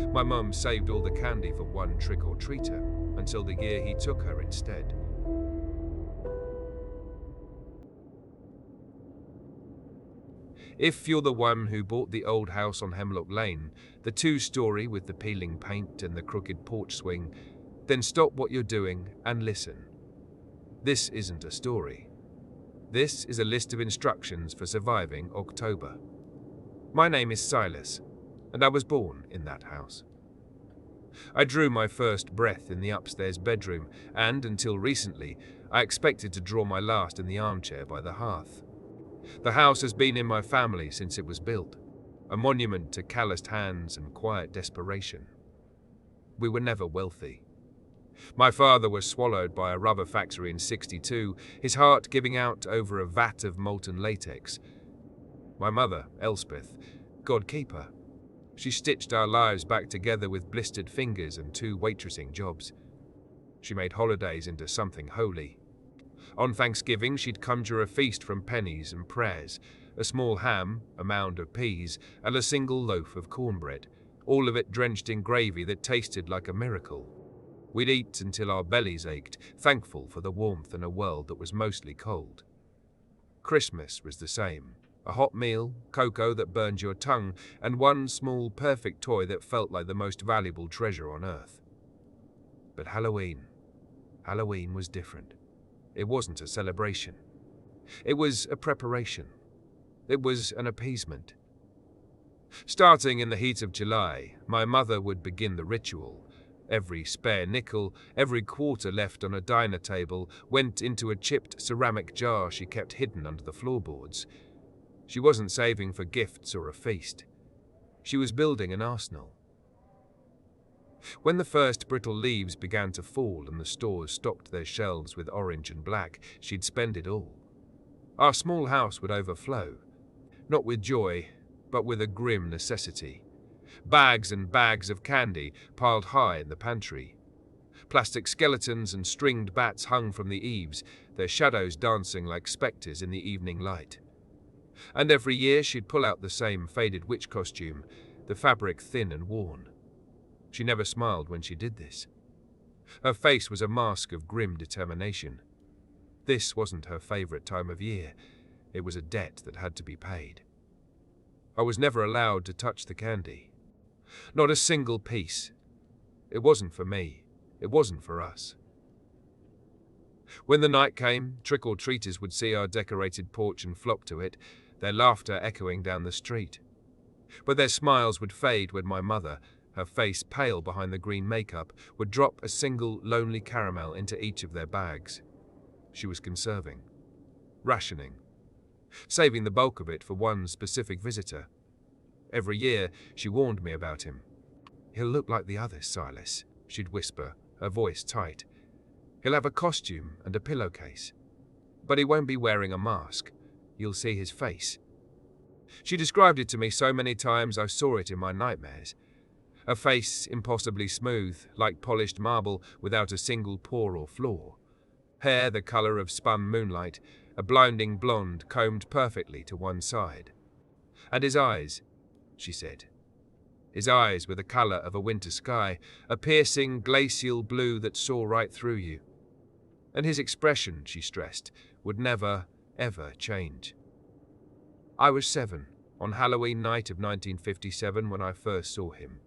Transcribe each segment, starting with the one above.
My mum saved all the candy for one trick-or-treater until the year he took her instead. If you're the one who bought the old house on Hemlock Lane, the two-story with the peeling paint and the crooked porch swing, then stop what you're doing and listen. This isn't a story. This is a list of instructions for surviving October. My name is Silas, and I was born in that house. I drew my first breath in the upstairs bedroom, and until recently, I expected to draw my last in the armchair by the hearth. The house has been in my family since it was built, a monument to calloused hands and quiet desperation. We were never wealthy. My father was swallowed by a rubber factory in '62, his heart giving out over a vat of molten latex. My mother, Elspeth, God keep her. She stitched our lives back together with blistered fingers and 2 waitressing jobs. She made holidays into something holy. On Thanksgiving, she'd conjure a feast from pennies and prayers, a small ham, a mound of peas, and a single loaf of cornbread, all of it drenched in gravy that tasted like a miracle. We'd eat until our bellies ached, thankful for the warmth in a world that was mostly cold. Christmas was the same. A hot meal, cocoa that burned your tongue, and one small, perfect toy that felt like the most valuable treasure on earth. But Halloween was different. It wasn't a celebration. It was a preparation. It was an appeasement. Starting in the heat of July, my mother would begin the ritual. Every spare nickel, every quarter left on a diner table went into a chipped ceramic jar she kept hidden under the floorboards. She wasn't saving for gifts or a feast. She was building an arsenal. When the first brittle leaves began to fall and the stores stocked their shelves with orange and black, she'd spend it all. Our small house would overflow, not with joy, but with a grim necessity. Bags and bags of candy piled high in the pantry. Plastic skeletons and stringed bats hung from the eaves, their shadows dancing like spectres in the evening light. And every year she'd pull out the same faded witch costume, the fabric thin and worn. She never smiled when she did this. Her face was a mask of grim determination. This wasn't her favorite time of year. It was a debt that had to be paid. I was never allowed to touch the candy. Not a single piece. It wasn't for me. It wasn't for us. When the night came, trick-or-treaters would see our decorated porch and flock to it, their laughter echoing down the street. But their smiles would fade when my mother, her face pale behind the green makeup, would drop a single lonely caramel into each of their bags. She was conserving, rationing, saving the bulk of it for one specific visitor. Every year, she warned me about him. "He'll look like the others, Silas," she'd whisper, her voice tight. "He'll have a costume and a pillowcase. But he won't be wearing a mask. You'll see his face." She described it to me so many times I saw it in my nightmares. A face impossibly smooth, like polished marble without a single pore or flaw. Hair the colour of spun moonlight, a blinding blonde combed perfectly to one side. And his eyes, she said. His eyes were the colour of a winter sky, a piercing glacial blue that saw right through you. And his expression, she stressed, would never, ever change. I was 7, on Halloween night of 1957 when I first saw him.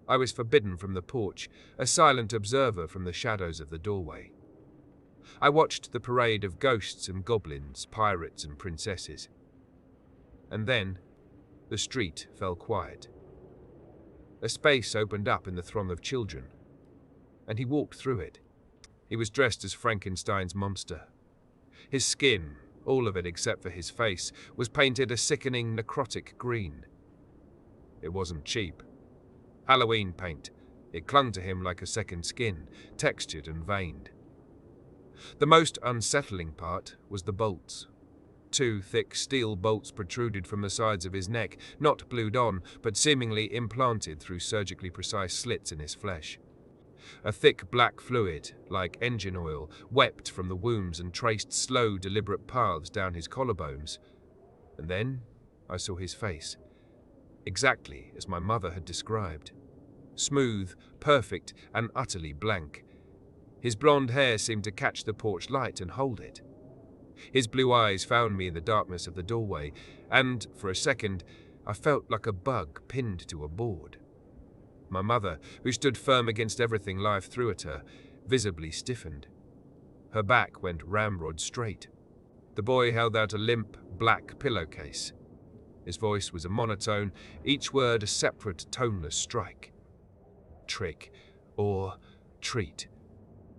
I was forbidden from the porch, a silent observer from the shadows of the doorway. I watched the parade of ghosts and goblins, pirates and princesses. And then, the street fell quiet. A space opened up in the throng of children, and he walked through it. He was dressed as Frankenstein's monster. His skin, all of it except for his face, was painted a sickening necrotic green. It wasn't cheap. Halloween paint. It clung to him like a second skin, textured and veined. The most unsettling part was the bolts. 2 thick steel bolts protruded from the sides of his neck, not glued on, but seemingly implanted through surgically precise slits in his flesh. A thick black fluid, like engine oil, wept from the wounds and traced slow, deliberate paths down his collarbones. And then I saw his face, exactly as my mother had described. smooth, perfect, and utterly blank. His blonde hair seemed to catch the porch light and hold it. His blue eyes found me in the darkness of the doorway, and, for a second, I felt like a bug pinned to a board. My mother, who stood firm against everything life threw at her, visibly stiffened. Her back went ramrod straight. The boy held out a limp, black pillowcase. His voice was a monotone, each word a separate, toneless strike. Trick, or treat.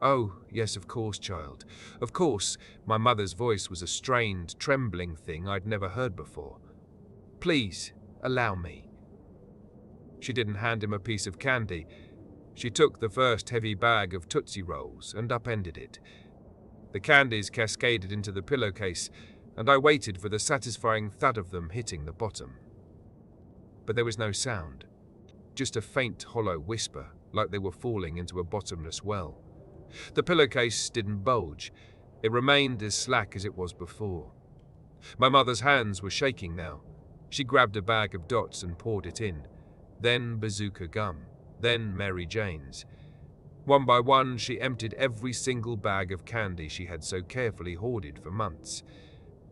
Oh, yes, of course, child. Of course. My mother's voice was a strained, trembling thing I'd never heard before. Please, allow me. She didn't hand him a piece of candy. She took the first heavy bag of Tootsie Rolls and upended it. The candies cascaded into the pillowcase, and I waited for the satisfying thud of them hitting the bottom. But there was no sound, just a faint hollow whisper, like they were falling into a bottomless well. The pillowcase didn't bulge. It remained as slack as it was before. My mother's hands were shaking now. She grabbed a bag of dots and poured it in, then bazooka gum, then Mary Jane's. One by one, she emptied every single bag of candy she had so carefully hoarded for months.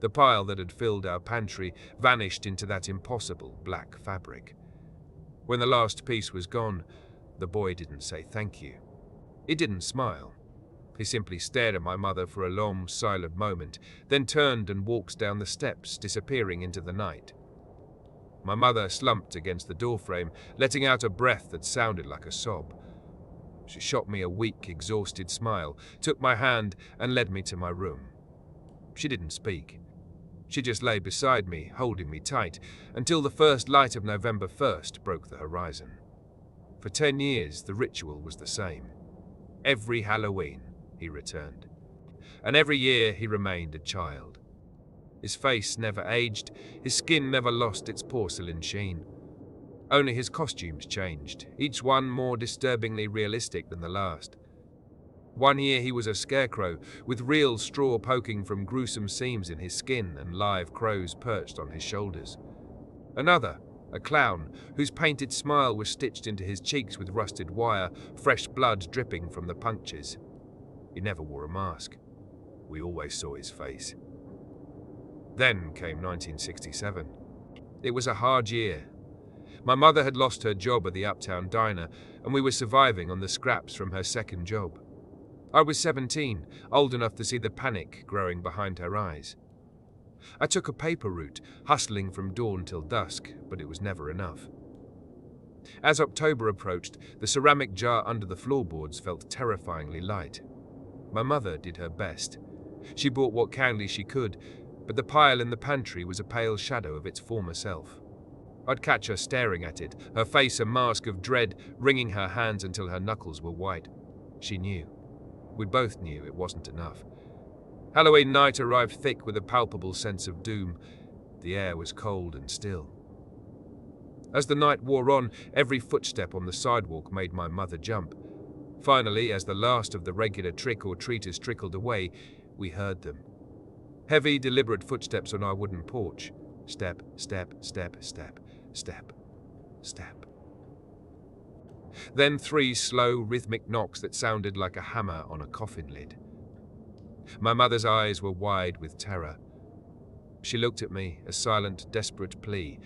The pile that had filled our pantry vanished into that impossible black fabric. When the last piece was gone, the boy didn't say thank you. He didn't smile. He simply stared at my mother for a long, silent moment, then turned and walked down the steps, disappearing into the night. My mother slumped against the doorframe, letting out a breath that sounded like a sob. She shot me a weak, exhausted smile, took my hand, and led me to my room. She didn't speak. She just lay beside me, holding me tight, until the first light of November 1st broke the horizon. For 10 years, the ritual was the same. Every Halloween, he returned. And every year, he remained a child. His face never aged, his skin never lost its porcelain sheen. Only his costumes changed, each one more disturbingly realistic than the last. One year he was a scarecrow, with real straw poking from gruesome seams in his skin and live crows perched on his shoulders. Another, a clown, whose painted smile was stitched into his cheeks with rusted wire, fresh blood dripping from the punctures. He never wore a mask. We always saw his face. Then came 1967. It was a hard year. My mother had lost her job at the Uptown Diner, and we were surviving on the scraps from her second job. I was 17, old enough to see the panic growing behind her eyes. I took a paper route, hustling from dawn till dusk, but it was never enough. As October approached, the ceramic jar under the floorboards felt terrifyingly light. My mother did her best. She bought what candy she could, but the pile in the pantry was a pale shadow of its former self. I'd catch her staring at it, her face a mask of dread, wringing her hands until her knuckles were white. She knew. We both knew it wasn't enough. Halloween night arrived thick with a palpable sense of doom. The air was cold and still. As the night wore on, every footstep on the sidewalk made my mother jump. Finally, as the last of the regular trick-or-treaters trickled away, we heard them. Heavy, deliberate footsteps on our wooden porch. Step, step, step, step, step, step. Then 3 slow, rhythmic knocks that sounded like a hammer on a coffin lid. My mother's eyes were wide with terror. She looked at me, a silent, desperate plea,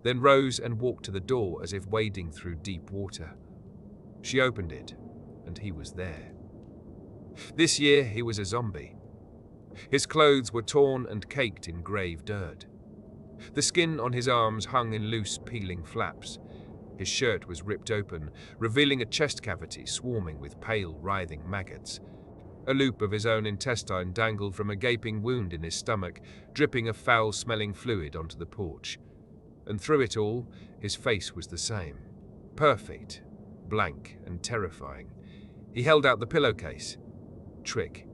then rose and walked to the door as if wading through deep water. She opened it, and he was there. This year he was a zombie. His clothes were torn and caked in grave dirt. The skin on his arms hung in loose, peeling flaps. His shirt was ripped open, revealing a chest cavity swarming with pale, writhing maggots. A loop of his own intestine dangled from a gaping wound in his stomach, dripping a foul-smelling fluid onto the porch. And through it all, his face was the same. Perfect, blank, and terrifying. He held out the pillowcase. Trick.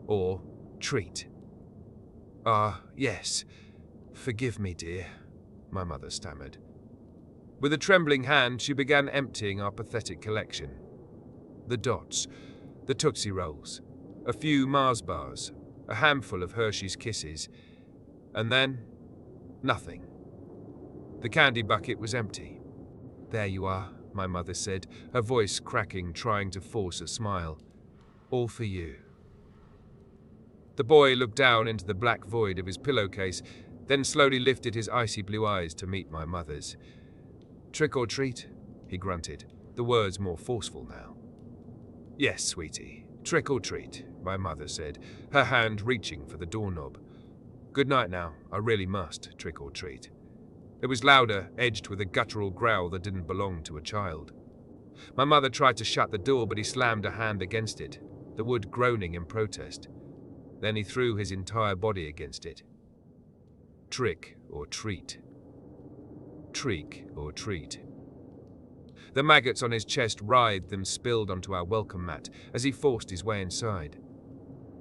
Or treat. "Ah, yes. Forgive me, dear," my mother stammered. With a trembling hand, she began emptying our pathetic collection. The dots, the Tootsie Rolls, a few Mars bars, a handful of Hershey's Kisses, and then nothing. The candy bucket was empty. "There you are," my mother said, her voice cracking, trying to force a smile. All for you. The boy looked down into the black void of his pillowcase, then slowly lifted his icy blue eyes to meet my mother's. Trick or treat? He grunted, the words more forceful now. Yes, sweetie, trick or treat, my mother said, her hand reaching for the doorknob. Good night now, I really must trick or treat. It was louder, edged with a guttural growl that didn't belong to a child. My mother tried to shut the door, but he slammed a hand against it, the wood groaning in protest. Then he threw his entire body against it. Trick or treat. Trick or treat. The maggots on his chest writhed and spilled onto our welcome mat as he forced his way inside.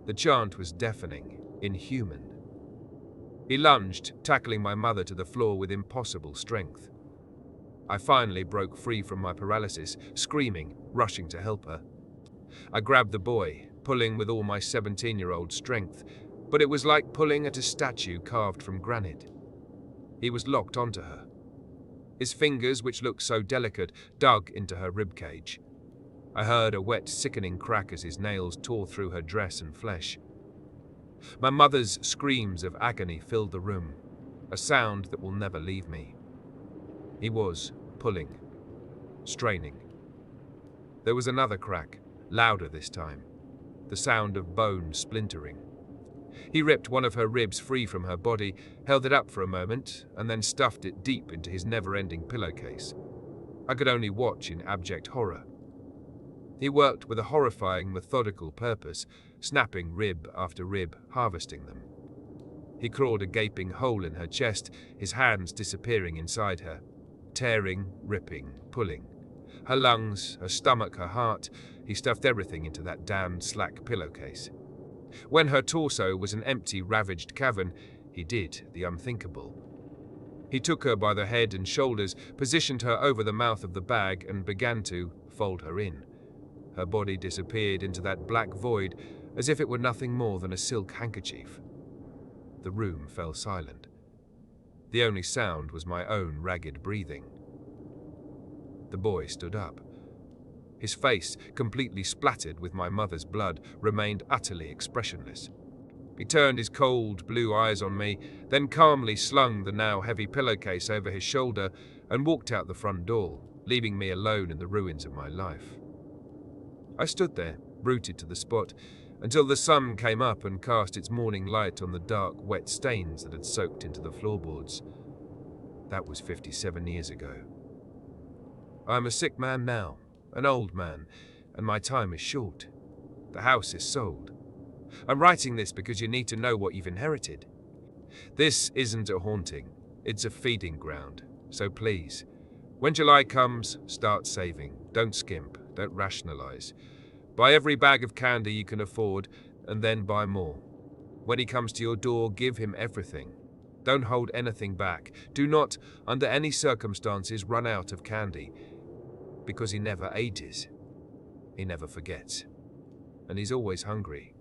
The chant was deafening, inhuman. He lunged, tackling my mother to the floor with impossible strength. I finally broke free from my paralysis, screaming, rushing to help her. I grabbed the boy, pulling with all my 17-year-old strength, but it was like pulling at a statue carved from granite. He was locked onto her. His fingers, which looked so delicate, dug into her ribcage. I heard a wet, sickening crack as his nails tore through her dress and flesh. My mother's screams of agony filled the room, a sound that will never leave me. He was pulling, straining. There was another crack, louder this time, the sound of bone splintering. He ripped one of her ribs free from her body, held it up for a moment, and then stuffed it deep into his never-ending pillowcase. I could only watch in abject horror. He worked with a horrifying, methodical purpose, snapping rib after rib, harvesting them. He clawed a gaping hole in her chest, his hands disappearing inside her, tearing, ripping, pulling. Her lungs, her stomach, her heart, he stuffed everything into that damned slack pillowcase. When her torso was an empty, ravaged cavern, he did the unthinkable. He took her by the head and shoulders, positioned her over the mouth of the bag, and began to fold her in. Her body disappeared into that black void as if it were nothing more than a silk handkerchief. The room fell silent. The only sound was my own ragged breathing. The boy stood up. His face, completely splattered with my mother's blood, remained utterly expressionless. He turned his cold, blue eyes on me, then calmly slung the now heavy pillowcase over his shoulder and walked out the front door, leaving me alone in the ruins of my life. I stood there, rooted to the spot, until the sun came up and cast its morning light on the dark, wet stains that had soaked into the floorboards. That was 57 years ago. I am a sick man now, an old man, and my time is short. The house is sold. I'm writing this because you need to know what you've inherited. This isn't a haunting, it's a feeding ground, so please, when July comes, start saving. Don't skimp, don't rationalize. Buy every bag of candy you can afford, and then buy more. When he comes to your door, give him everything. Don't hold anything back. Do not, under any circumstances, run out of candy, because he never ages. He never forgets. And he's always hungry.